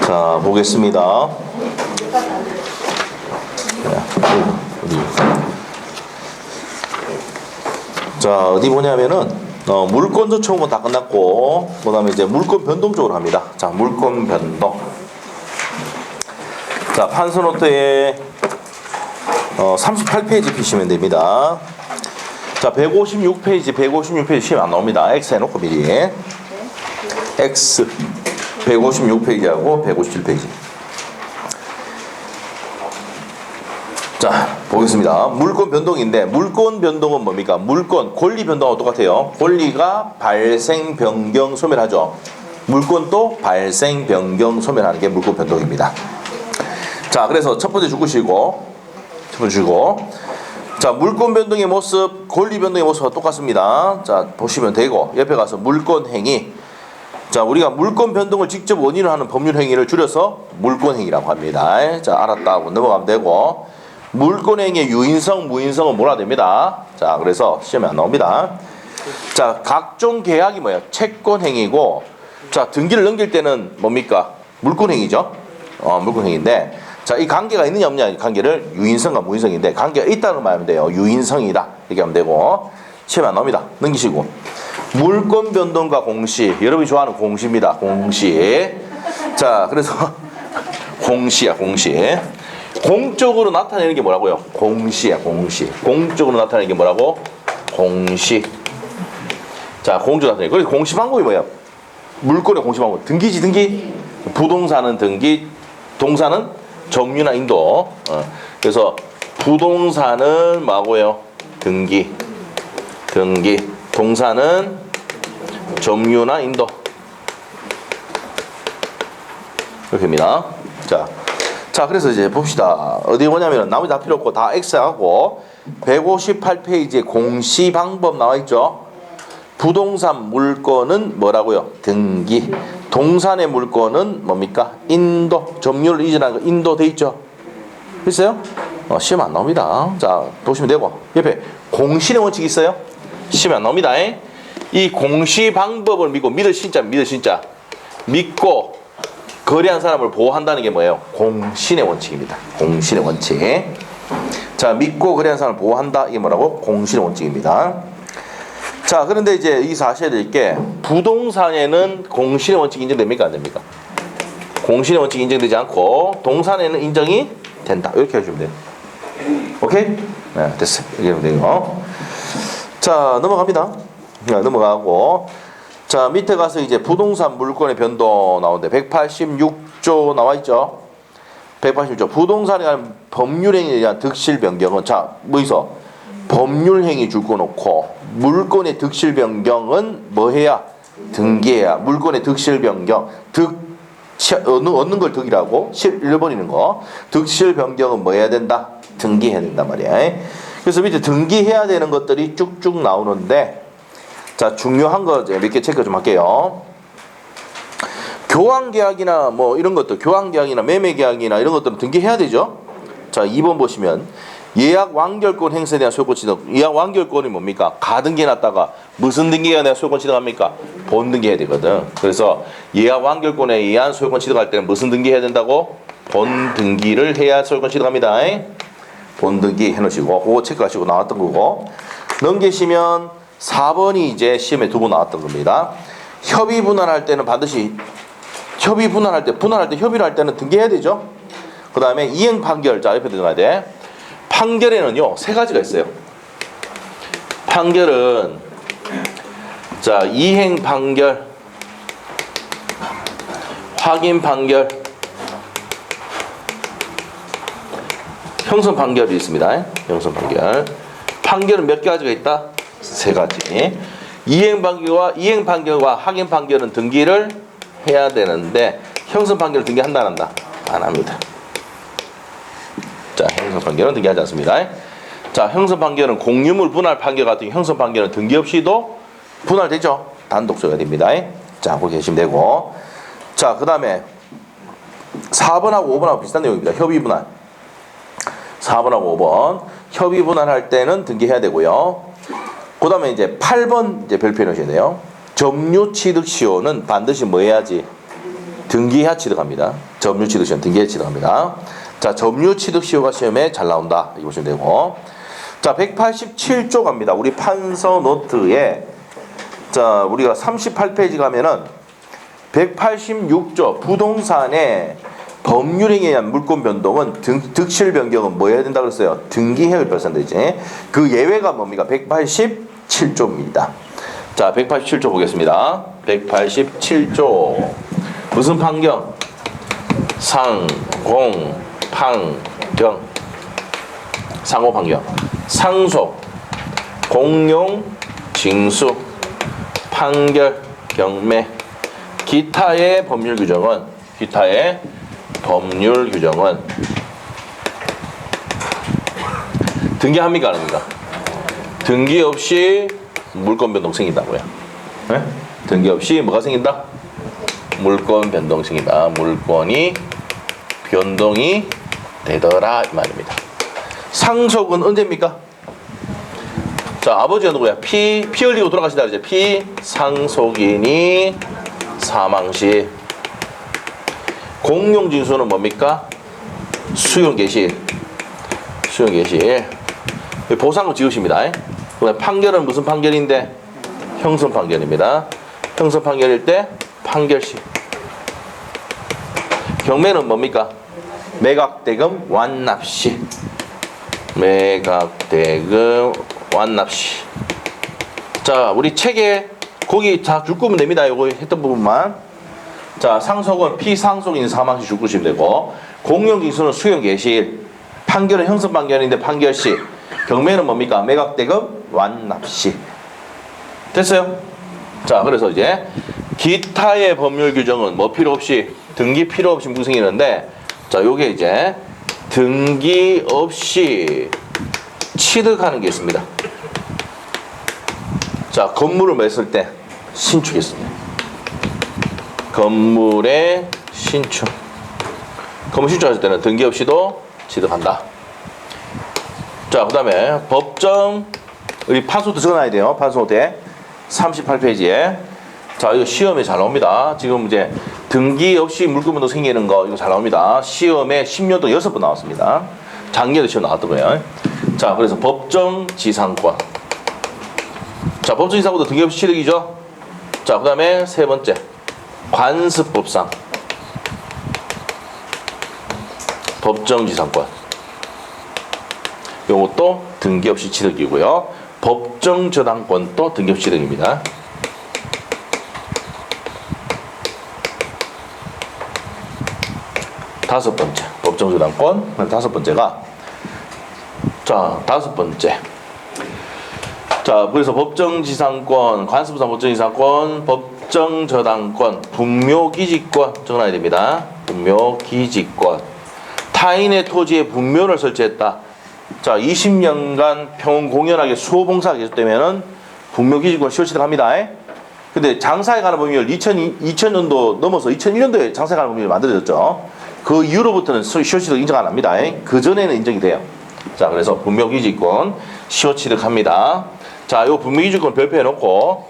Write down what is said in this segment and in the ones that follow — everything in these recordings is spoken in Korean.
자, 보겠습니다. 자, 어디 보냐면은 물권 조총은 다 끝났고, 그 다음에 이제 물권 변동 쪽으로 합니다. 자, 물권 변동. 자, 판서노트에 38페이지 피시면 됩니다. 자, 156페이지 시험 안 나옵니다. X 해놓고 미리. X 156페이지하고 157페이지. 자, 보겠습니다. 물권 변동인데, 물권 변동은 뭡니까? 물권, 권리 변동하고 똑같아요. 권리가 발생, 변경, 소멸하죠. 물권도 발생, 변경, 소멸하는 게 물권 변동입니다. 자, 그래서 첫 번째 주고, 자, 물권 변동의 모습, 권리 변동의 모습과 똑같습니다. 자, 보시면 되고, 옆에 가서 물권 행위. 자, 우리가 물권 변동을 직접 원인을 하는 법률 행위를 줄여서 물권 행위라고 합니다. 자, 알았다 하고 넘어가면 되고, 물권 행위의 유인성, 무인성은 뭐라 됩니다. 자, 그래서 시험에 안 나옵니다. 자, 각종 계약이 뭐예요? 채권 행위고, 자, 등기를 넘길 때는 뭡니까? 물권 행위죠. 물권 행위인데, 자, 이 관계가 있느냐 없느냐 관계를 유인성과 무인성인데, 관계가 있다는 말하면 돼요. 유인성이다 이렇게 하면 되고, 시험에 안 나옵니다. 넘기시고, 물권 변동과 공시, 여러분이 좋아하는 공시입니다. 공시. 자, 그래서 공시야, 공시. 공적으로 나타내는 게 뭐라고요? 공시야, 공시. 공적으로 나타내는 게 뭐라고? 공시. 자, 공적으로 나타내는. 그래서 공시 방법이 뭐예요? 물권의 공시 방법. 등기지, 등기. 부동산은 등기, 동산은 점유나 인도. 그래서 부동산은 뭐고요? 등기. 등기. 동산은 점유나 인도. 이렇게입니다. 자, 그래서 이제 봅시다. 어디 보냐면 나머지 다 필요 없고 다 X하고 158페이지에 공시 방법 나와 있죠. 부동산 물건은 뭐라고요? 등기. 동산의 물건은 뭡니까? 인도. 점유를 이전하는 거 인도 돼 있죠. 있어요? 시험 안 나옵니다. 자, 보시면 되고 옆에 공시의 원칙이 있어요. 시험 안 나옵니다. 이 공시 방법을 믿고 믿을 신자 믿고 거래한 사람을 보호한다는 게 뭐예요? 공신의 원칙입니다. 공신의 원칙. 자, 믿고 거래한 사람을 보호한다. 이게 뭐라고? 공신의 원칙입니다. 자, 그런데 이제 여기서 아셔야 될 게 부동산에는 공신의 원칙이 인정됩니까? 안 됩니까? 공신의 원칙이 인정되지 않고 동산에는 인정이 된다. 이렇게 해주면 돼요. 오케이? 네, 됐어요. 이렇게 하면 돼요. 자, 넘어갑니다. 넘어가고, 자, 밑에 가서 이제 부동산 물권의 변동 나오는데 186조 나와 있죠. 186조 부동산에 관한 법률행위에 대한 득실 변경은, 자, 뭐 있어? 법률행위 줄 거 놓고 물권의 득실 변경은 뭐 해야? 등기해야. 물권의 득실 변경, 얻는 걸 득이라고 11번이는 거. 득실 변경은 뭐 해야 된다? 등기해야 된단 말이야. 그래서 밑에 등기해야 되는 것들이 쭉쭉 나오는데, 자, 중요한 거 몇 개 체크 좀 할게요. 교환계약이나 뭐 이런 것들, 교환계약이나 매매계약이나 이런 것들은 등기해야 되죠. 자, 2번 보시면 예약 완결권 행사에 대한 소유권 취득. 예약 완결권이 뭡니까? 가등기해놨다가 무슨 등기가 내가 소유권 취득합니까? 본등기해야 되거든. 그래서 예약 완결권에 의한 소유권 취득할 때는 무슨 등기해야 된다고? 본등기를 해야 소유권 취득합니다. 본등기 해놓으시고 그거 체크하시고 나왔던 거고, 넘기시면 4번이 이제 시험에 2번 나왔던 겁니다. 협의 분할할 때는 반드시 분할할 때 협의를 할 때는 등기해야 되죠. 그 다음에 이행 판결. 자, 옆에 들어가야 돼. 판결에는요 3가지가 있어요. 판결은, 자, 이행 판결, 확인 판결, 형성 판결이 있습니다. 형성 판결. 판결은 몇 가지가 있다? 3가지. 이행 판결과 확인 판결은 등기를 해야 되는데, 형성 판결은 등기한다 안 한다? 안 합니다. 자, 형성 판결은 등기하지 않습니다. 자, 형성 판결은 공유물 분할 판결 같은 형성 판결은 등기 없이도 분할되죠. 단독 소유가 됩니다. 자, 거기 계시면 되고. 자, 그 다음에 4번하고 5번하고 비슷한 내용입니다. 협의 분할. 4번하고 5번. 협의 분할할 때는 등기해야 되고요. 그 다음에 이제 8번 이제 별표 해놓으셔야 돼요. 점유 취득 시효는 반드시 뭐 해야지? 등기해야 취득합니다. 점유 취득 시험 등기해야 취득합니다. 자, 점유 취득 시효가 시험에 잘 나온다. 이거 보시면 되고. 자, 187조 갑니다. 우리 판서 노트에 자, 우리가 38페이지 가면은 186조 부동산의 법률행위에 의한 물권 변동은 득실 변경은 뭐 해야 된다 그랬어요? 등기해야 발생되지. 그 예외가 뭡니까? 187조입니다. 자, 187조 보겠습니다. 187조 무슨 판경? 상공 판경. 상호 판경. 상속, 공용, 징수, 판결, 경매. 기타의 법률 규정은 등기합니까 안 합니까? 등기 없이 물권 변동 생긴다고요. 네? 등기 없이 뭐가 생긴다? 물권 변동 생긴다. 물권이 변동이 되더라 이 말입니다. 상속은 언제입니까? 자, 아버지가 누구야? 피 흘리고 돌아가시다 이제 피 상속인이 사망시. 공용징수는 뭡니까? 수용개시. 보상금 지으십니다. 판결은 무슨 판결인데? 형성 판결입니다. 형성 판결일 때 판결시. 경매는 뭡니까? 매각대금 완납시. 매각대금 완납시. 자, 우리 책에 거기 다 줄 거면 됩니다. 이거 했던 부분만. 자, 상속은 피상속인 사망시 줄 것이면 되고, 공용징수는 수용개시일, 판결은 형성 판결인데 판결시, 경매는 뭡니까? 매각대금 완납시. 됐어요? 자, 그래서 이제 기타의 법률 규정은 뭐 필요 없이 등기 필요 없이 무생이는데, 자, 요게 이제 등기 없이 취득하는 게 있습니다. 자, 건물을 맸을 때 신축했습니다. 건물의 신축. 건물 신축했을 때는 등기 없이도 취득한다. 자, 그 다음에 법정, 우리 판소도 적어놔야 돼요. 판소대 38페이지에. 자, 이거 시험에 잘 나옵니다. 지금 이제 등기 없이 물권변동 생기는 거 이거 잘 나옵니다. 시험에 10년 동안 6번 나왔습니다. 작년에 시험 나왔더고요. 자, 그래서 법정 지상권. 자, 법정 지상권도 등기 없이 취득이죠. 자, 그 다음에 세 번째 관습법상 법정 지상권. 요것도 등기 없이 취득이고요. 법정 저당권도 등기 없이 취득입니다. 다섯 번째 법정 저당권. 다섯 번째가 자, 다섯 번째. 자, 그래서 법정 지상권, 관습상 법정 지상권, 법정 저당권, 분묘기지권 적어놔야 됩니다. 분묘기지권. 타인의 토지에 분묘를 설치했다. 자, 20년간 평온 공연하게 수호봉사가 계속되면은 분묘기지권 시효취득합니다. 근데 장사에 관한 법률 2000년도 넘어서 2001년도에 장사에 관한 법률이 만들어졌죠. 그 이후로부터는 시효취득 인정 안 합니다. 그 전에는 인정이 돼요. 자, 그래서 분묘기지권 시효취득합니다. 자, 요 분묘기지권 별표해 놓고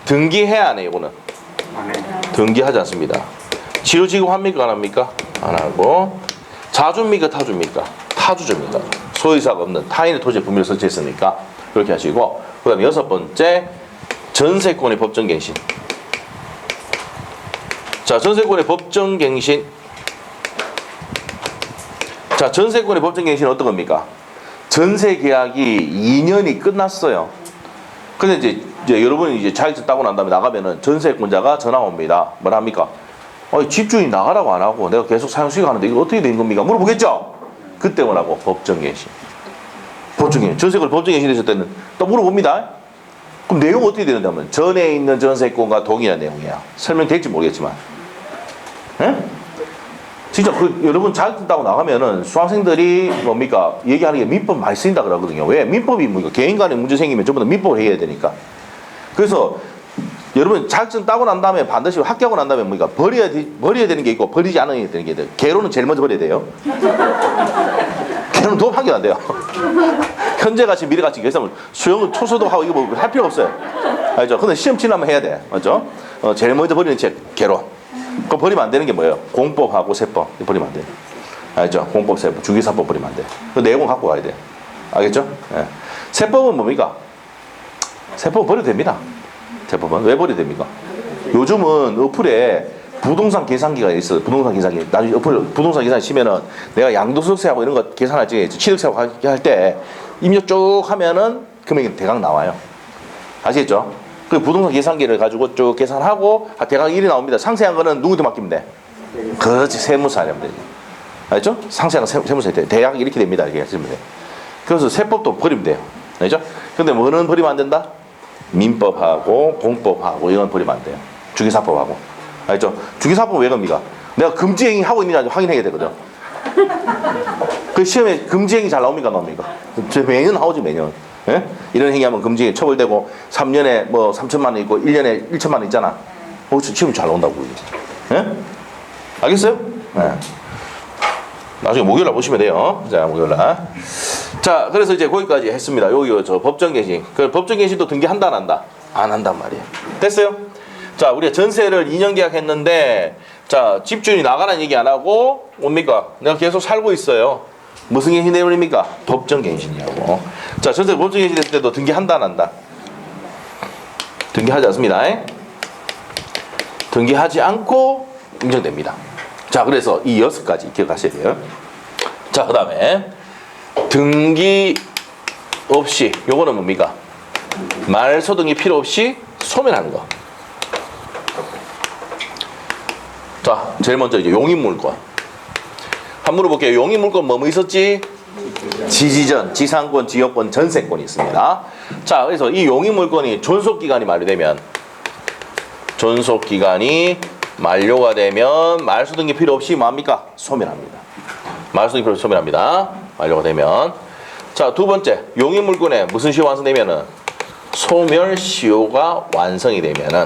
등기해야 하네. 요거는 등기하지 않습니다. 지효지급합니까 안 합니까? 안 하고. 자주입니까 타주입니까? 타주입니다. 소유자가 없는 타인의 토지에 분묘를 설치했으니까 그렇게 하시고, 그 다음에 여섯 번째 전세권의 법정갱신. 자, 전세권의 법정갱신. 자, 전세권의 법정갱신은 어떤 겁니까? 전세계약이 2년이 끝났어요. 근데 이제 여러분이 이제 자격증 따고 난 다음에 나가면은 전세권자가 전화 옵니다. 뭐라 합니까? 집주인이 나가라고 안 하고 내가 계속 사용 수익하는데 이거 어떻게 된 겁니까? 물어보겠죠? 그때 뭐라고? 법정갱신. 법정갱신. 전세권을 법정갱신 했을 때는 또 물어봅니다. 그럼 내용 어떻게 되는데 하면 전에 있는 전세권과 동일한 내용이야. 설명될지 모르겠지만. 예? 진짜 여러분 자격증 따고 나가면은 수강생들이 뭡니까? 얘기하는 게 민법 많이 쓰인다 그러거든요. 왜? 민법이 뭡니까? 개인 간에 문제 생기면 전부 다 민법을 해야 되니까. 그래서 여러분 자격증 따고 난 다음에 반드시 학교하고 난 다음에 뭡니까? 버려야 되는 게 있고 버리지 않아야 되는 게 있어요. 개로는 제일 먼저 버려야 돼요. 개로는 도움 하기가 안 돼요. 현재가치 미래가치 계산을 수영을 초소도 하고 이거 뭐 할 필요 없어요. 알죠? 근데 시험 치려면 해야 돼. 맞죠? 제일 먼저 버리는 책 개론. 그거 버리면 안 되는 게 뭐예요? 공법하고 세법. 이거 버리면 안 돼요. 알죠? 공법, 세법, 주기사법 버리면 안 돼. 그 내용은 갖고 가야 돼. 알겠죠? 예. 세법은 뭡니까? 세법은 버려도 됩니다. 세법은 왜 버려도 됩니까? 요즘은 어플에 부동산 계산기가 있어요. 부동산 계산기. 나중에 어플 부동산 계산 치면은 내가 양도소득세하고 이런 거 계산할 때 취득세하고 할 때 입력 쭉 하면은 금액이 대강 나와요. 아시겠죠? 그 부동산 계산기를 가지고 쭉 계산하고 대강 일이 나옵니다. 상세한 거는 누구한테 맡기면 돼? 그렇지, 세무사에 하면 되지. 알죠? 상세한 거 세무사에 돼. 대략 이렇게 됩니다. 이렇게 하시면 돼. 그래서 세법도 버리면 돼요. 알죠? 근데 뭐는 버리면 안 된다? 민법하고 공법하고 이건 버리면 안 돼요. 주기사법하고. 알죠? 주기사법은 왜 겁니까? 내가 금지행위 하고 있는지 확인해야 되거든. 그 시험에 금지행위 잘 나옵니까? 안 나옵니까? 매년 나오지, 매년. 예? 이런 행위하면 금지행위 처벌되고 3년에 뭐 3천만 원 있고 1년에 1천만 원 있잖아. 시험이 잘 나온다고. 예? 알겠어요? 예. 나중에 목요일날 보시면 돼요. 자, 목요일날. 자, 그래서 이제 거기까지 했습니다. 여기 저 법정계신. 그 법정계신도 등기한다, 안 한다? 안 한단 말이에요. 됐어요? 자, 우리가 전세를 2년 계약했는데, 자, 집주인이 나가라는 얘기 안 하고, 뭡니까? 내가 계속 살고 있어요. 무슨 갱신 내용입니까? 법정갱신이라고. 자, 전세 법정갱신 됐을 때도 등기한다, 안 한다? 등기하지 않습니다. 등기하지 않고 인정됩니다. 자, 그래서 이 6가지 기억하셔야 돼요. 자, 그 다음에 등기 없이, 요거는 뭡니까? 말소 등기 필요 없이 소멸하는 거. 자, 제일 먼저 이제 용인물권. 한번 물어볼게요. 용인물권 뭐뭐 있었지? 지지전, 지상권, 지역권, 전세권이 있습니다. 자, 그래서 이 용인물권이 존속기간이 만료되면, 존속기간이 만료가 되면 말소 등기 필요 없이 뭐합니까? 소멸합니다. 말소 등기 필요 없이 소멸합니다. 만료가 되면. 자, 두 번째, 용인물권에 무슨 시효 완성되면은? 소멸시효가 완성이 되면은,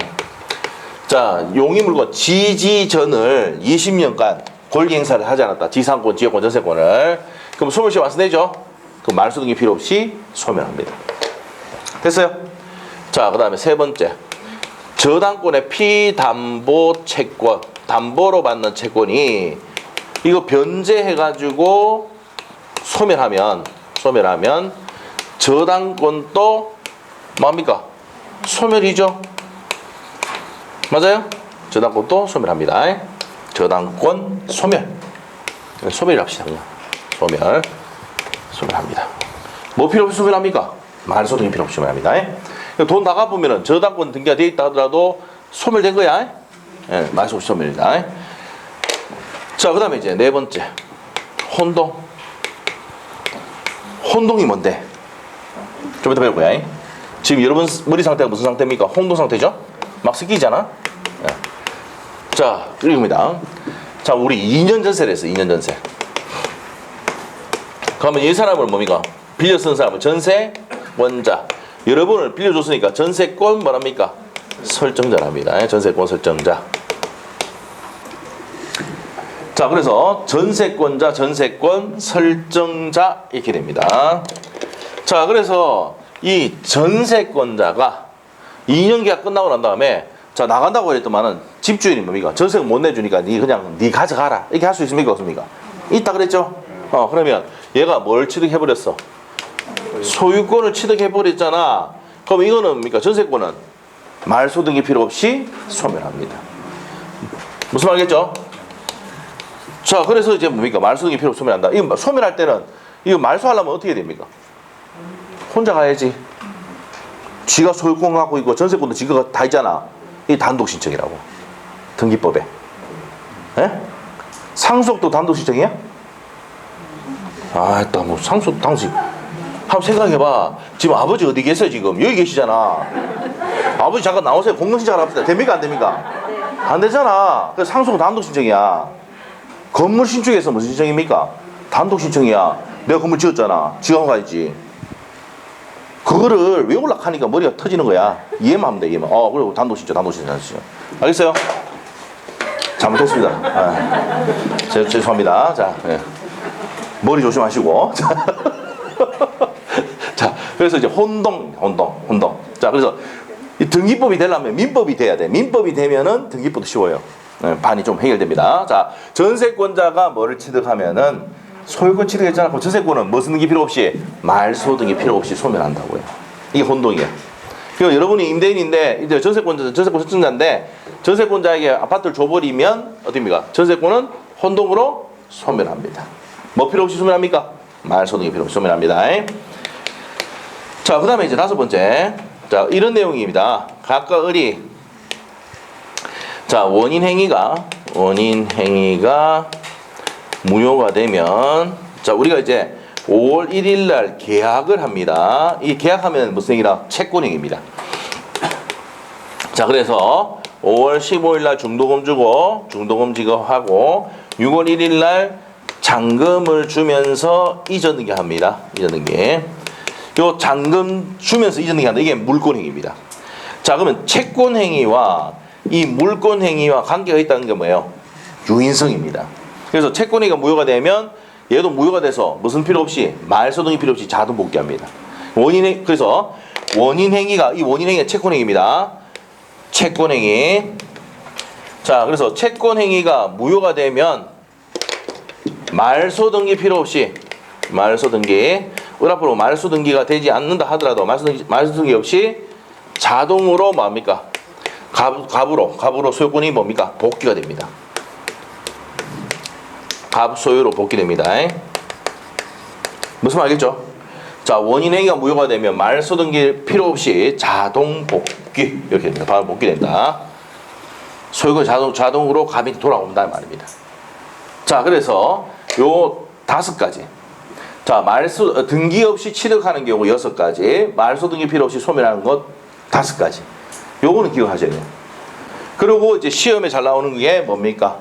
자, 용인물권 지지전을 20년간 권리 행사를 하지 않았다. 지상권, 지역권, 전세권을. 그럼 소멸시효 완성되죠? 그럼 말소 등기 필요 없이 소멸합니다. 됐어요? 자, 그 다음에 세 번째, 저당권의 피담보 채권, 담보로 받는 채권이 이거 변제해가지고 소멸하면 저당권도 뭡니까? 소멸이죠. 맞아요? 저당권도 소멸합니다. 저당권 소멸. 소멸을 합시다. 그냥 소멸합니다. 뭐 필요 없이 소멸합니까? 말소 등기 필요 없이 소멸합니다. 돈 나가보면은 저당권 등기가 되어 있다 하더라도 소멸된 거야. 예, 말소 없이 소멸입니다. 자, 그 다음에 이제 네 번째, 혼동. 혼동이 뭔데? 좀 이따 배울 거야. 지금 여러분 머리 상태가 무슨 상태입니까? 혼동 상태죠? 막 섞이잖아. 예. 자, 이겁니다. 자, 우리 2년 전세를 했어. 2년 전세. 그러면 이 사람을 뭡니까? 빌려 쓴 사람은 전세권자. 여러분을 빌려줬으니까 전세권 뭐랍니까? 설정자랍니다. 전세권 설정자. 자, 그래서 전세권자, 전세권 설정자 이렇게 됩니다. 자, 그래서 이 전세권자가 2년 계약 끝나고 난 다음에 자, 나간다고 그랬더만은 집주인이 뭡니까? 전세금 못 내주니까 네 가져가라. 이렇게 할 수 있습니까? 없습니까? 있다 그랬죠? 그러면 얘가 뭘 취득해버렸어? 소유권을 취득해버렸잖아. 그럼 이거는 뭡니까? 전세권은 말소 등기 필요 없이 소멸합니다. 무슨 말겠죠? 자, 그래서 이제 뭡니까? 말소 등기 필요 없이 소멸한다. 이거 소멸할 때는 이거 말소하려면 어떻게 됩니까? 혼자 가야지. 지가 소유권 갖고 있고 전세권도 지가 다 있잖아. 이 단독 신청이라고. 등기법에. 에? 상속도 단독 신청이야? 또 뭐 상속 당시 한번 생각해봐. 지금 아버지 어디 계세요? 지금 여기 계시잖아. 아버지 잠깐 나오세요. 공동 신청을 합시다. 됩니까 안 됩니까? 안 되잖아. 그래서 상속은 단독 신청이야. 건물 신축에서 무슨 신청입니까? 단독 신청이야. 내가 건물 지었잖아. 지어서 가야지. 그거를 외우려고 하니까 머리가 터지는 거야. 이해만 하면 돼. 이해만. 그리고 단독 신청. 알겠어요? 잘못했습니다. 죄송합니다. 자, 예. 머리 조심하시고. 자, 그래서 이제 혼동. 자, 그래서 이 등기법이 되려면 민법이 돼야 돼. 민법이 되면은 등기법도 쉬워요. 반이 좀 해결됩니다. 자, 전세권자가 뭐를 취득하면은 소유권 취득했잖아. 그럼 전세권은 무슨 등기 필요 없이 말소 등기 필요 없이 소멸한다고요. 이게 혼동이에요. 그러니까 여러분이 임대인인데 이제 전세권 설정자인데 전세권자에게 아파트를 줘버리면 어떻습니까? 전세권은 혼동으로 소멸합니다. 뭐 필요 없이 소멸합니까? 말소 등기 필요 없이 소멸합니다. 자, 그 다음에 이제 5번째. 자, 이런 내용입니다. 각각 을이 자, 원인 행위가 무효가 되면 자, 우리가 이제 5월 1일 날 계약을 합니다. 이 계약하면 무슨 행위라? 채권행위입니다. 자, 그래서 5월 15일 날 중도금 주고 중도금 지급하고 6월 1일 날 잔금을 주면서 이전 등기합니다. 이전 등기. 요 잔금 주면서 이전 등기한다. 이게 물권행위입니다. 자, 그러면 채권행위와 이 물권행위와 관계가 있다는 게 뭐예요? 유인성입니다. 그래서 채권행위가 무효가 되면 얘도 무효가 돼서 무슨 필요 없이 말소 등기 필요 없이 자동 복귀합니다. 그래서 원인행위가 이 원인행위가 채권행위입니다. 채권행위. 자, 그래서 채권행위가 무효가 되면 말소 등기 필요 없이 말소 등기 을 앞으로 말소 등기가 되지 않는다 하더라도 말소 등기 없이 자동으로 뭡니까? 갑으로 소유권이 뭡니까? 복귀가 됩니다. 갑 소유로 복귀됩니다. 무슨 말 알겠죠? 자, 원인행위가 무효가 되면 말소 등기 필요 없이 자동 복귀 이렇게 됩니다. 바로 복귀된다. 소유권 자동으로 갑이 돌아온다는 말입니다. 자, 그래서 요 5가지. 자, 말소 등기 없이 취득하는 경우 6가지, 말소 등기 필요 없이 소멸하는 것 5가지. 요거는 기억하셔야 돼요. 그리고 이제 시험에 잘 나오는 게 뭡니까?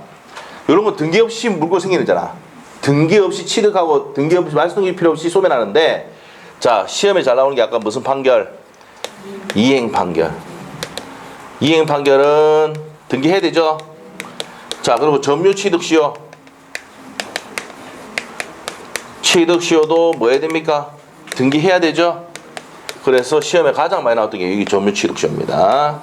이런 거 등기 없이 물건 생기잖아. 등기 없이 취득하고 등기 없이 말소 등기 필요 없이 소멸하는데, 자, 시험에 잘 나오는 게 아까 무슨 판결? 이행 판결. 이행 판결은 등기해야 되죠. 자, 그리고 점유 취득시효. 취득시효도 뭐 해야 됩니까? 등기해야 되죠. 그래서 시험에 가장 많이 나왔던 게 여기 점유 취득시효입니다.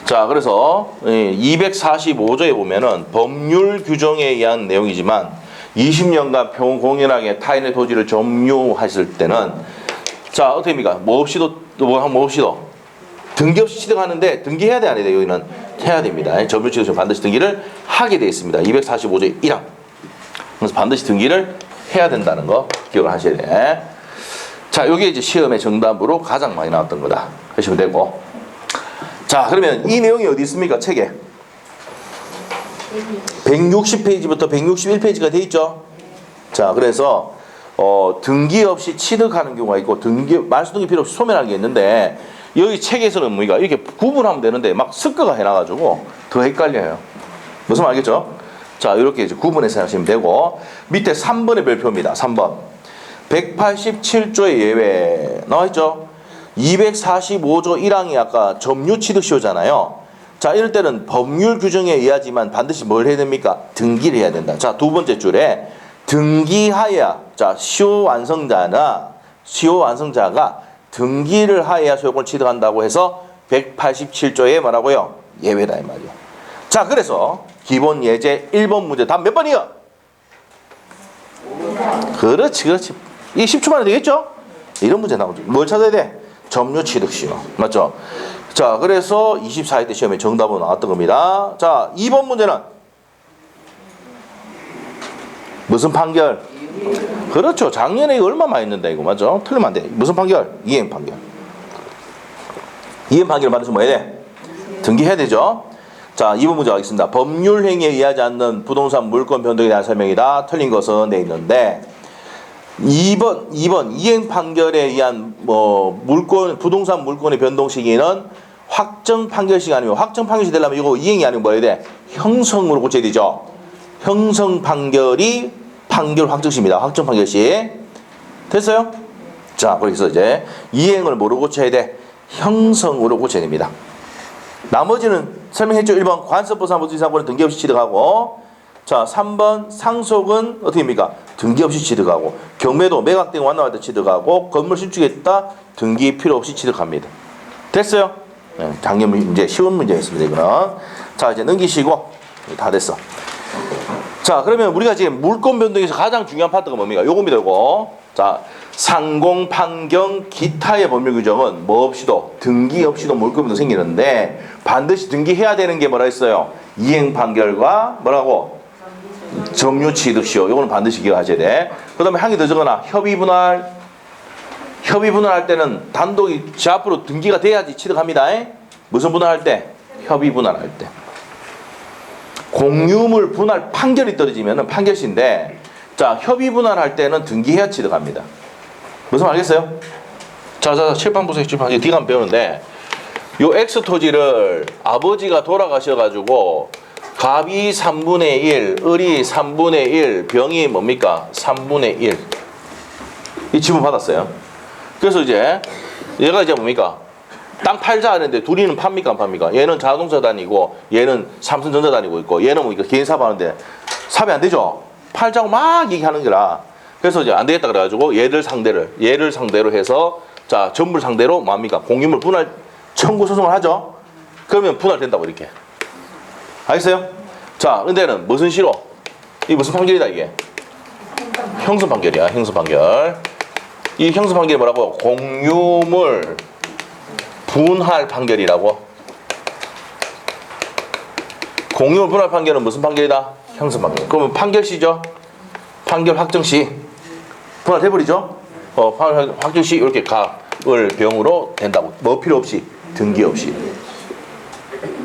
자, 그래서 245조에 보면은 법률 규정에 의한 내용이지만 20년간 공연하게 타인의 토지를 점유하실 때는 자, 어떻게 됩니까? 뭐 없이도 등기 없이 취득하는데 등기해야 돼, 안 해야 돼? 여기는 해야 됩니다. 점유 취득시효 반드시 등기를 하게 되어 있습니다. 245조의 1항. 그래서 반드시 등기를 해야 된다는 거 기억을 하셔야 돼. 자, 여기 이제 시험의 정답으로 가장 많이 나왔던 거다 하시면 되고. 자, 그러면 이 내용이 어디 있습니까? 책에 160페이지부터 161페이지가 돼 있죠. 자, 그래서 등기 없이 취득하는 경우가 있고 말소 등기 필요 없이 소멸하는 게 있는데, 여기 책에서는 뭡니까? 이렇게 구분하면 되는데 막 섞어가 해놔가지고 더 헷갈려요. 무슨 말 알겠죠? 자, 이렇게 이제 구분해서 하시면 되고, 밑에 3번의 별표입니다. 3번 187조의 예외 나와있죠. 245조 1항이 아까 점유취득시효잖아요. 자, 이럴 때는 법률 규정에 의하지만 반드시 뭘 해야 됩니까? 등기를 해야 된다. 자, 두 번째 줄에 등기하여야, 자, 시효 완성자가 등기를 하여야 소유권을 취득한다고 해서 187조에 뭐라고요? 예외다 이 말이에요. 자, 그래서 기본 예제 1번 문제 답 몇 번이요? 그렇지. 이게 10초 만에 되겠죠? 이런 문제 나오죠. 뭘 찾아야 돼? 점유 취득시효. 맞죠? 자, 그래서 24회 때 시험에 정답으로 나왔던 겁니다. 자, 2번 문제는 무슨 판결? 그렇죠. 작년에 이거 얼마 많이 했는데 이거 맞죠? 틀리면 안 돼. 무슨 판결? 이행 판결. 이행 판결을 받으시면 뭐 해야 돼? 등기해야 되죠? 자, 2번 문제 가겠습니다. 법률 행위에 의하지 않는 부동산 물권 변동에 대한 설명이다. 틀린 것은 돼 있는데, 2번 이행 판결에 의한 부동산 물권의 변동 시기는 확정 판결 시기 아니면 확정 판결 시 되려면 이거 이행이 아니면 뭐 해야 돼? 형성으로 고쳐야 되죠. 형성 판결이 판결 확정 시입니다. 확정 판결 시. 됐어요? 자, 거기서 이제 이행을 뭐로 고쳐야 돼? 형성으로 고쳐야 됩니다. 나머지는 설명했죠. 1번 관습보상 이상권은 등기 없이 취득하고, 자, 3번 상속은 어떻게 됩니까? 등기 없이 취득하고, 경매도 매각되고 완납할 때 취득하고, 건물 신축했다 등기 필요 없이 취득합니다. 됐어요? 네, 작년 문제 쉬운 문제였습니다. 이거는. 자, 이제 넘기시고 다 됐어. 자, 그러면 우리가 지금 물권 변동에서 가장 중요한 파트가 뭡니까? 요겁니다, 요거. 자, 상공, 판경, 기타의 법률 규정은 뭐 없이도, 등기 없이도 물권 변동 생기는데, 반드시 등기해야 되는 게 뭐라 했어요? 이행 판결과 뭐라고? 점유 취득시효. 요거는 반드시 기억하셔야 돼. 그 다음에 한 개 더 적어놔. 협의 분할. 협의 분할할 때는 단독이 제 앞으로 등기가 돼야지 취득합니다. 무슨 분할할 때? 협의 분할할 때. 공유물 분할 판결이 떨어지면 판결시인데, 자, 협의 분할할 때는 등기해야 취득합니다. 무슨 말 알겠어요? 자, 칠판 보세요. 칠판. 이거 뒤가 한번 배우는데, 요 X 토지를 아버지가 돌아가셔가지고, 갑이 3분의 1, 을이 3분의 1, 병이 뭡니까? 3분의 1. 이 지분 받았어요. 그래서 이제, 얘가 이제 뭡니까? 땅 팔자 하는데 둘이는 팝니까 안 팝니까? 얘는 자동차 다니고 얘는 삼성전자 다니고 있고 얘는 뭐 개인 사업하는데 사업이 안 되죠? 팔자고 막 얘기하는 거라. 그래서 이제 안 되겠다 그래가지고 얘를 상대로 해서 자 전부를 상대로 뭡니까? 공유물 분할 청구 소송을 하죠. 그러면 분할된다고 이렇게. 알겠어요? 자, 근데는 무슨 시로? 이게 무슨 판결이다 이게? 형성 판결이야. 형성 판결. 이 형성 판결이 뭐라고? 공유물 분할 판결이라고. 공유물 분할 판결은 무슨 판결이다? 형성 판결. 그러면 판결시죠? 판결 확정시. 분할돼버리죠? 판결 확정시 이렇게 갑을 병으로 된다고. 뭐 필요 없이. 등기 없이.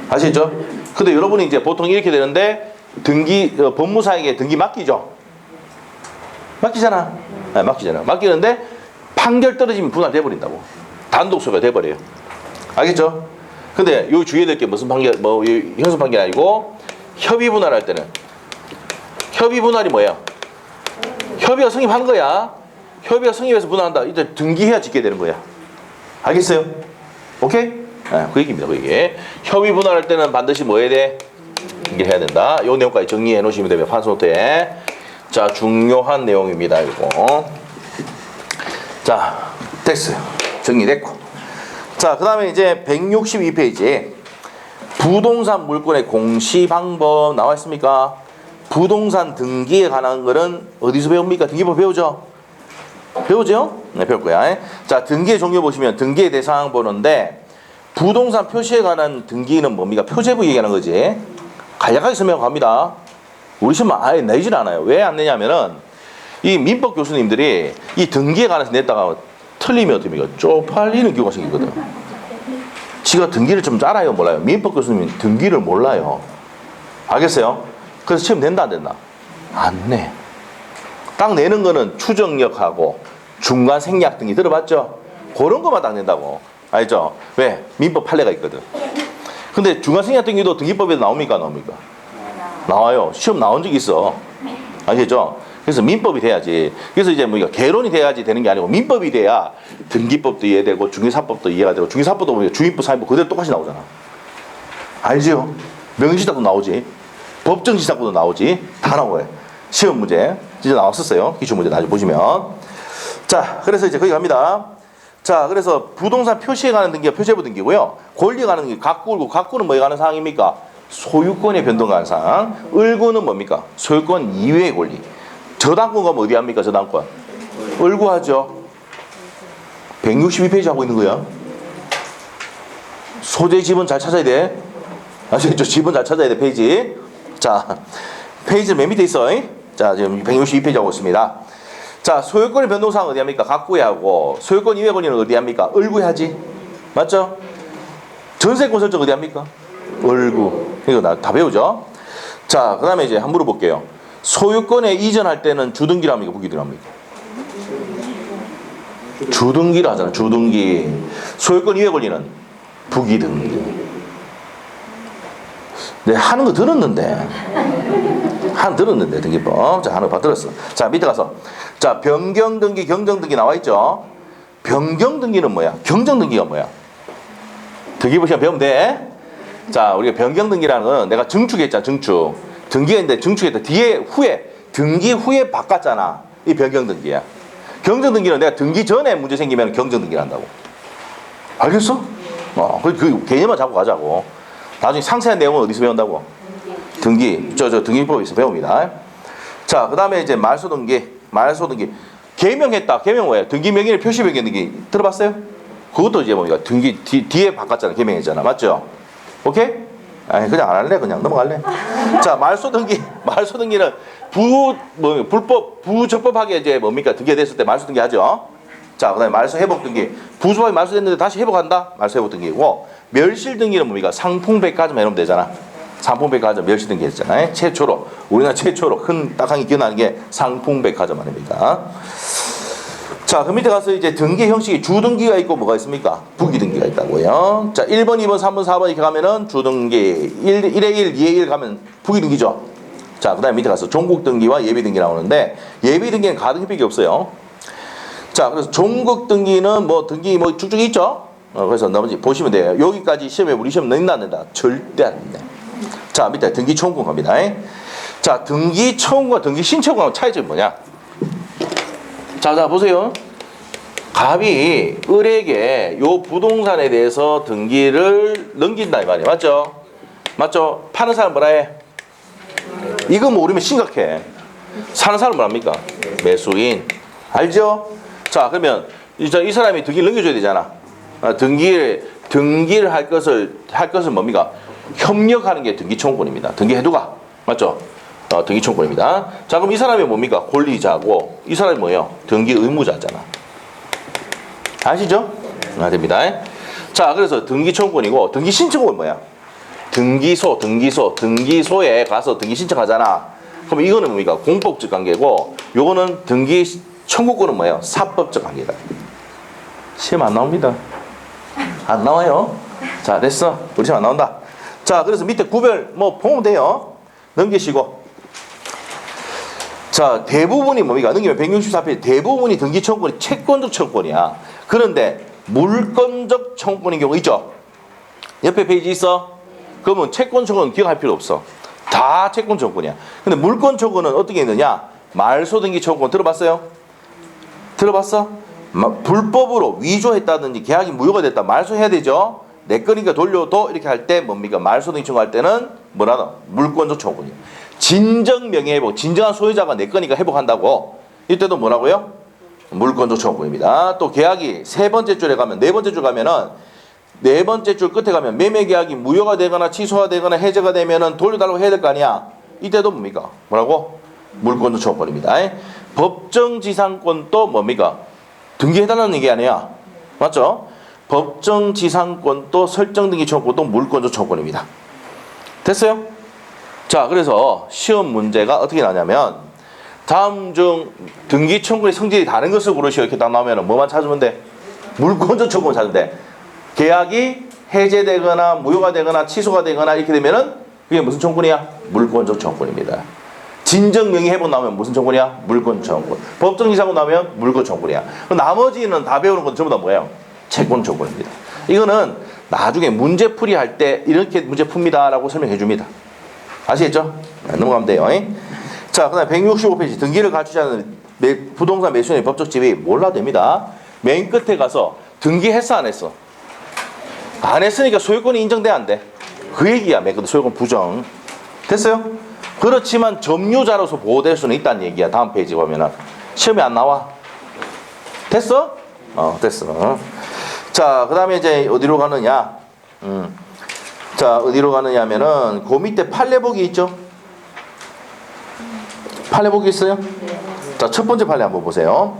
아시겠죠? 근데 여러분이 이제 보통 이렇게 되는데 등기, 법무사에게 등기 맡기죠? 맡기잖아. 네, 맡기잖아. 맡기는데 판결 떨어지면 분할돼버린다고. 단독 소유가 돼버려요. 알겠죠? 근데 요 주의해야 될 게 무슨 판결, 뭐, 형성 판결이 아니고, 협의 분할할 때는. 협의 분할이 뭐예요? 협의가 성립한 거야. 협의가 성립해서 분할한다. 이제 등기해야 짓게 되는 거야. 알겠어요? 오케이? 네, 그 얘기입니다, 그 얘기. 협의 분할할 때는 반드시 뭐 해야 돼? 등기를 해야 된다. 요 내용까지 정리해 놓으시면 돼요. 판소노트에. 자, 중요한 내용입니다, 이거. 자, 됐어요. 정리됐고. 자, 그 다음에 이제 162페이지. 부동산 물권의 공시 방법 나와 있습니까? 부동산 등기에 관한 거는 어디서 배웁니까? 등기법 배우죠? 배우죠? 네, 배울 거야. 자, 등기의 종류 보시면 등기의 대상 보는데, 부동산 표시에 관한 등기는 뭡니까? 표제부 얘기하는 거지. 간략하게 설명합니다. 우리 시험 아예 내질 않아요. 왜 안 내냐면은, 이 민법 교수님들이 이 등기에 관해서 냈다가 틀리면 어떻습니까? 쪽팔리는 경우가 생기거든. 지가 등기를 좀 알아요, 몰라요? 민법 교수님이 등기를 몰라요. 알겠어요? 그래서 시험 낸다, 안 된다? 안 내. 딱 내는 거는 추정력하고 중간 생략 등기 들어봤죠? 그런 것만 딱 낸다고. 알죠? 왜? 민법 판례가 있거든. 근데 중간 생략 등기도 등기법에도 나옵니까, 안 나옵니까? 나와요. 시험 나온 적이 있어. 아시겠죠? 그래서 민법이 돼야지. 그래서 이제 뭐 개론이 돼야지 되는 게 아니고 민법이 돼야 등기법도 이해되고 중개사법도 이해가 되고 중개사법도 보면 주인법, 사인법 그대로 똑같이 나오잖아. 알죠? 명의시작도 나오지. 법정시작도 나오지. 다 나와요. 시험 문제 진짜 나왔었어요. 기출 문제 나중에 보시면. 자, 그래서 이제 거기 갑니다. 자, 그래서 부동산 표시에 관한 등기가 표제부 등기고요. 권리에 관한 등기 각구고 각구는 뭐에 관한 사항입니까? 소유권의 변동에 관한 사항. 을구는 뭡니까? 소유권 이외의 권리. 저당권 가면 어디 합니까? 저당권. 을구하죠. 162페이지 하고 있는 거야. 소재 지분 잘 찾아야 돼. 아시겠죠? 지분 잘 찾아야 돼, 페이지. 자, 페이지 맨 밑에 있어. 자, 지금 162페이지 하고 있습니다. 자, 소유권의 변동사항 어디 합니까? 각구에 하고, 소유권 이외 권리는 어디 합니까? 을구에 하지. 맞죠? 전세권 설정 어디 합니까? 을구. 이거 다 배우죠? 자, 그 다음에 이제 한번 물어볼게요. 소유권에 이전할 때는 주등기를 합니까? 부기등기를 합니까? 주등기를 하잖아. 주등기. 소유권 이외 권리는 부기등기. 네, 하는 거 들었는데. 등기법. 자, 하는 거 들었어. 자, 밑에 가서. 자, 변경등기, 경정등기 나와 있죠? 변경등기는 뭐야? 경정등기가 뭐야? 등기법 시간 배우면 돼. 자, 우리가 변경등기라는 건 내가 증축했잖아, 증축. 등기가 있는데 증축했다. 뒤에, 후에, 등기 후에 바꿨잖아. 이 변경등기야. 경정등기는 내가 등기 전에 문제 생기면 경정등기를 한다고. 알겠어? 그 개념만 잡고 가자고. 나중에 상세한 내용은 어디서 배운다고? 등기. 등기법이 있어 배웁니다. 자, 그 다음에 이제 말소 등기. 개명했다. 개명 뭐예요? 등기 명의를 표시 변경 등기. 들어봤어요? 그것도 이제 뭡니까? 등기 뒤에 바꿨잖아. 개명했잖아. 맞죠? 오케이? 아니, 그냥 안 할래. 그냥 넘어갈래. 자, 말소 등기는 부적법하게 이제 뭡니까? 등기가 됐을 때 말소 등기 하죠. 자, 그 다음에 말소 회복 등기. 부적법하게 말소됐는데 다시 회복한다? 말소 회복 등기고, 멸실 등기는 뭡니까? 상품백화점 해놓으면 되잖아. 상품백화점 멸실 등기 했잖아요. 우리나라 최초로 큰 딱하게 기억나는 게 상품백화점 아닙니까? 자, 그 밑에 가서 이제 등기 형식이 주등기가 있고 뭐가 있습니까? 부기등기가 있다고요. 자, 1번, 2번, 3번, 4번 이렇게 가면은 주등기, 1에 1, 2에 1 가면 부기등기죠. 자, 그 다음에 밑에 가서 종국등기와 예비등기 나오는데, 예비등기는 가등기밖에 없어요. 자, 그래서 종국등기는 뭐 등기 뭐 쭉쭉 있죠? 그래서 나머지 보시면 돼요. 여기까지 시험에 우리 시험 넣는다 안 된다? 절대 안 돼. 자, 밑에 등기 청구 갑니다. 자, 등기 청구와 등기 신청구하고 차이점이 뭐냐? 자, 보세요. 갑이 을에게 요 부동산에 대해서 등기를 넘긴다 이 말이에요. 맞죠? 맞죠? 파는 사람 뭐라 해? 이거 모르면 심각해. 사는 사람 뭐랍니까? 매수인. 알죠? 자, 그러면 이 사람이 등기를 넘겨줘야 되잖아. 등기를 할 것은 뭡니까? 협력하는 게 등기 청구권입니다. 등기 해두가. 맞죠? 등기 청구권입니다. 자, 그럼 이 사람이 뭡니까? 권리자고, 이 사람이 뭐예요? 등기 의무자잖아. 아시죠? 됩니다. 자, 그래서 등기 청구권이고, 등기 신청권은 뭐야? 등기소에 가서 등기 신청하잖아. 그럼 이거는 뭡니까? 공법적 관계고, 요거는 등기 청구권은 뭐예요? 사법적 관계다. 시험 안 나옵니다. 안 나와요. 자, 됐어. 우리 시험 안 나온다. 자, 그래서 밑에 구별 뭐 보면 돼요. 넘기시고. 자, 대부분이 뭡니까? 넘기면 164페이지 대부분이 등기 청구권이 채권적 청구권이야. 그런데 물권적 청구권인 경우 있죠? 옆에 페이지 있어? 그러면 채권 청구는 기억할 필요 없어. 다 채권 청구권이야. 근데 물권 청구는 어떻게 있느냐? 말소 등기 청구권 들어봤어요? 들어봤어? 불법으로 위조했다든지 계약이 무효가 됐다. 말소해야 되죠? 내 거니까 돌려도 이렇게 할 때 뭡니까? 말소 등기 청구할 때는 뭐라노? 물권적 청구권이야. 진정 명예회복, 진정한 소유자가 내 거니까 회복한다고. 이때도 뭐라고요? 물권적 청구권입니다. 또 계약이 세 번째 줄에 가면, 네 번째 줄 가면은, 네 번째 줄 끝에 가면 매매 계약이 무효가 되거나 취소가 되거나 해제가 되면은 돌려달라고 해야 될 거 아니야. 이때도 뭡니까? 뭐라고? 물권적 청구권입니다. 법정지상권도 뭡니까? 등기해달라는 얘기 아니야. 맞죠? 법정지상권도 설정등기 청구권도 물권적 청구권입니다. 됐어요? 자, 그래서 시험 문제가 어떻게 나냐면, 다음 중 등기 청구의 성질이 다른 것을 고르시오 이렇게 딱 나오면 뭐만 찾으면 돼? 물권적 청구만 찾으면 돼. 계약이 해제되거나 무효가 되거나 취소가 되거나 이렇게 되면은 그게 무슨 청구권이야? 물권적 청구권입니다. 진정 명의 회복 나오면 무슨 청구권이야? 물권 청구권. 법정지상권 나오면 물권 청구권이야. 나머지는 다 배우는 건 전부 다 뭐예요? 채권 청구권입니다. 이거는 나중에 문제풀이 할 때 이렇게 문제 풉니다 라고 설명해 줍니다. 아시겠죠? 넘어가면 돼요. 자, 그 다음에 165페이지 등기를 갖추지 않은 부동산 매수인의 법적 지위 몰라도 됩니다. 맨 끝에 가서 등기했어 안 했어? 안 했으니까 소유권이 인정돼 안 돼? 그 얘기야. 맨 끝에 소유권 부정. 됐어요? 그렇지만 점유자로서 보호될 수는 있다는 얘기야. 다음 페이지 보면은 시험에 안 나와. 됐어? 됐어. 자, 그 다음에 이제 어디로 가느냐? 자, 어디로 가느냐면은 그 밑에 판례복이 있죠? 판례복이 있어요? 자, 첫 번째 판례 한번 보세요.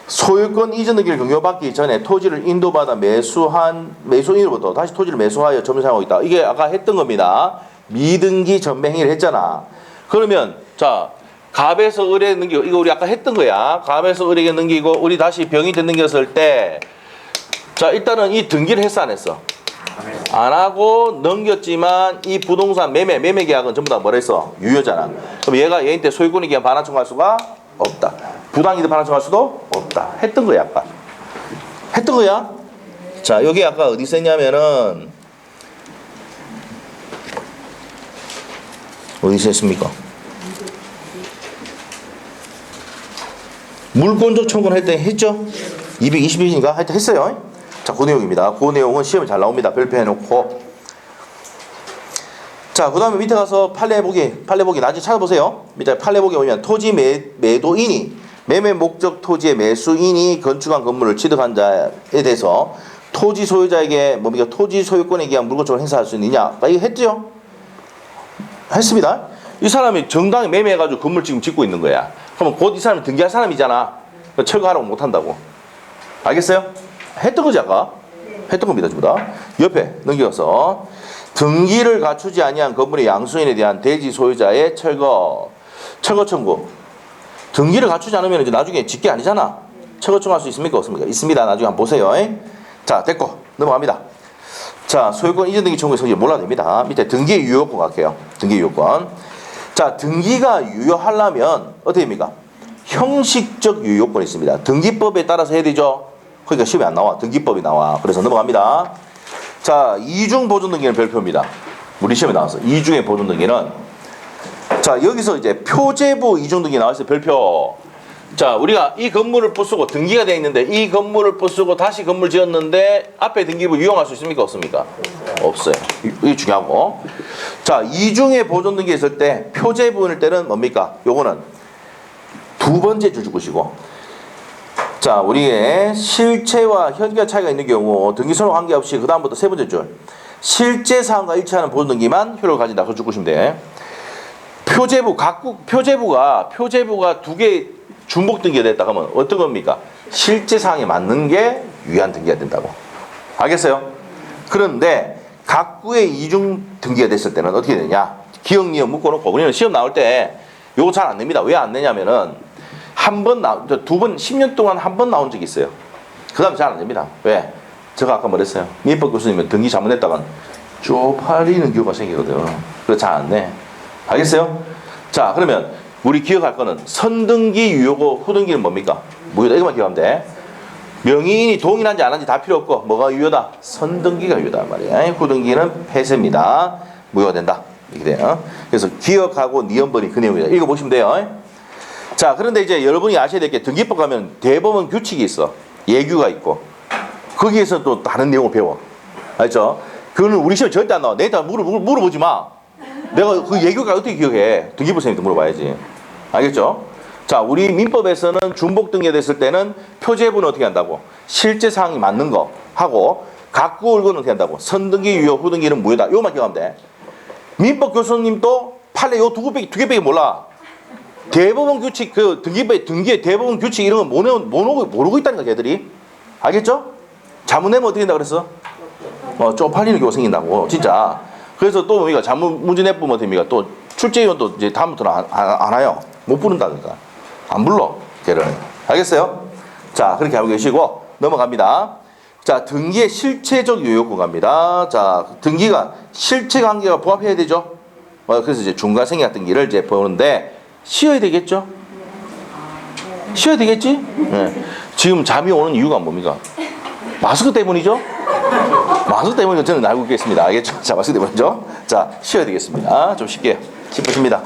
소유권 이전 등기를 경료받기 전에 토지를 인도받아 매수인으로부터 다시 토지를 매수하여 점유 사용하고 있다. 이게 아까 했던 겁니다. 미등기 전매행위를 했잖아. 그러면 자, 갑에서 을에 넘기고, 이거 우리 아까 했던 거야. 갑에서 을에게 넘기고 을이 다시 병인한테 넘겼을 때, 자, 일단은 이 등기를 했어 안 했어? 안 하고 넘겼지만 이 부동산 매매 계약은 전부 다 뭐라 했어? 유효잖아. 그럼 얘가 얘한테 소유권에 대한 반환 청구할 수가 없다. 부당이득 반환 청구할 수도 없다. 했던 거야 아까. 했던 거야. 자, 여기 아까 어디 있었냐면은 어디 있었습니까? 물권적 청구는 할 때 했죠? 220일인가? 할 때 했어요. 자, 그 내용입니다. 그 내용은 시험에 잘 나옵니다. 별표해놓고. 자, 그 다음에 밑에 가서 판례보기 나중에 찾아보세요. 밑에 판례보기 보면 토지 매도인이 매매 목적 토지의 매수인이 건축한 건물을 취득한 자에 대해서 토지 소유자에게 뭡니까? 토지 소유권에 의한 물권적으로 행사할 수 있느냐? 이거 했죠? 했습니다. 이 사람이 정당히 매매해가지고 건물 지금 짓고 있는 거야. 그러면 곧 이 사람이 등기할 사람이잖아. 철거하라고 못한다고. 알겠어요? 했던 거지 아까? 했던 겁니다 전부 다. 옆에 넘겨서 등기를 갖추지 아니한 건물의 양수인에 대한 대지 소유자의 철거 청구. 등기를 갖추지 않으면 이제 나중에 짓게 아니잖아. 철거 청구할 수 있습니까? 없습니까? 있습니다. 나중에 한번 보세요. 자, 됐고 넘어갑니다. 자, 소유권 이전 등기 청구의 성질을 몰라도 됩니다. 밑에 등기의 유효권 갈게요. 등기 유효권. 자, 등기가 유효하려면 어떻게 됩니까? 형식적 유효권이 있습니다. 등기법에 따라서 해야 되죠. 그러니까 시험에 안 나와. 등기법이 나와. 그래서 넘어갑니다. 자, 이중 보존 등기는 별표입니다. 우리 시험에 나왔어. 이중의 보존 등기는 자, 여기서 이제 표제부 이중 등기 나왔어요. 별표. 자, 우리가 이 건물을 부수고 등기가 되어 있는데 이 건물을 부수고 다시 건물 지었는데 앞에 등기부 유용할 수 있습니까? 없습니까? 없어요. 이게 중요하고. 자, 이중의 보존 등기 있을 때 표제부일 때는 뭡니까? 요거는 두 번째 줄 것이고. 자, 우리의 실체와 현재 차이가 있는 경우 등기소로 관계없이 그 다음부터 세 번째 줄 실제 사항과 일치하는 보존 등기만 효력을 가진다. 그걸 줄 것이면 돼. 표제부 각국 표제부가 두 개 중복 등기가 됐다 하면 어떤 겁니까? 실제 사항에 맞는 게 유효한 등기가 된다고. 알겠어요? 그런데 각구의 이중 등기가 됐을 때는 어떻게 되냐? 기억, 니은 묶어놓고 우리는 시험 나올 때 요거 잘 안 냅니다. 왜 안 내냐면은 두 번 10년 동안 한 번 나온 적이 있어요. 그 다음에 잘 안 됩니다. 왜? 제가 아까 말했어요. 민법 교수님은 등기 잘못했다간 쪽팔리는 경우가 생기거든. 그래서 잘 안 내. 알겠어요? 자, 그러면 우리 기억할 거는 선등기 유효고 후등기는 뭡니까? 무효다. 이것만 기억하면 돼. 명의인이 동일한지 안 한지 다 필요 없고 뭐가 유효다? 선등기가 유효다 말이야. 후등기는 폐쇄입니다. 무효가 된다. 이렇게 돼요. 그래서 기억하고 니은번이 그 내용이다. 읽어보시면 돼요. 자, 그런데 이제 여러분이 아셔야 될 게 등기법 가면 대법원 규칙이 있어. 예규가 있고 거기에서 또 다른 내용을 배워. 알죠? 그거는 우리 시험에 절대 안 나와. 내한테 물어보지 마. 내가 그 예규가 어떻게 기억해? 등기부 선생님한테 물어봐야지. 알겠죠? 자, 우리 민법에서는 중복 등기가 됐을 때는 표제부는 어떻게 한다고? 실제 사항이 맞는 거 하고 각구 올고는 어떻게 한다고? 선등기 유효, 후등기는 무효다. 이거만 기억하면 돼. 민법 교수님도 판례 요 두 개밖에 몰라. 대법원 규칙, 그 등기의 대법원 규칙 이런 거 모르고 있다는 거야, 걔들이. 알겠죠? 잘못내면 어떻게 된다 그랬어? 쪽팔리는 경우가 생긴다고, 진짜. 그래서 또 우리가 잘못 문제 내보면 됩니까? 또 출제위원도 이제 다음부터는 안 와요. 못 부른다니까. 안 불러, 걔를. 알겠어요? 자, 그렇게 하고 계시고 넘어갑니다. 자, 등기의 실체적 유효권 갑니다. 자, 등기가 실체 관계가 부합해야 되죠. 그래서 이제 중과생략 등기를 이제 보는데 쉬어야 되겠죠? 쉬어야 되겠지? 네. 지금 잠이 오는 이유가 뭡니까? 마스크 때문이죠? 마스크 때문에 저는 알고 있겠습니다. 알겠죠? 자, 마스크 때문이죠? 자, 쉬어야 되겠습니다. 좀 쉽게 짚으십니다.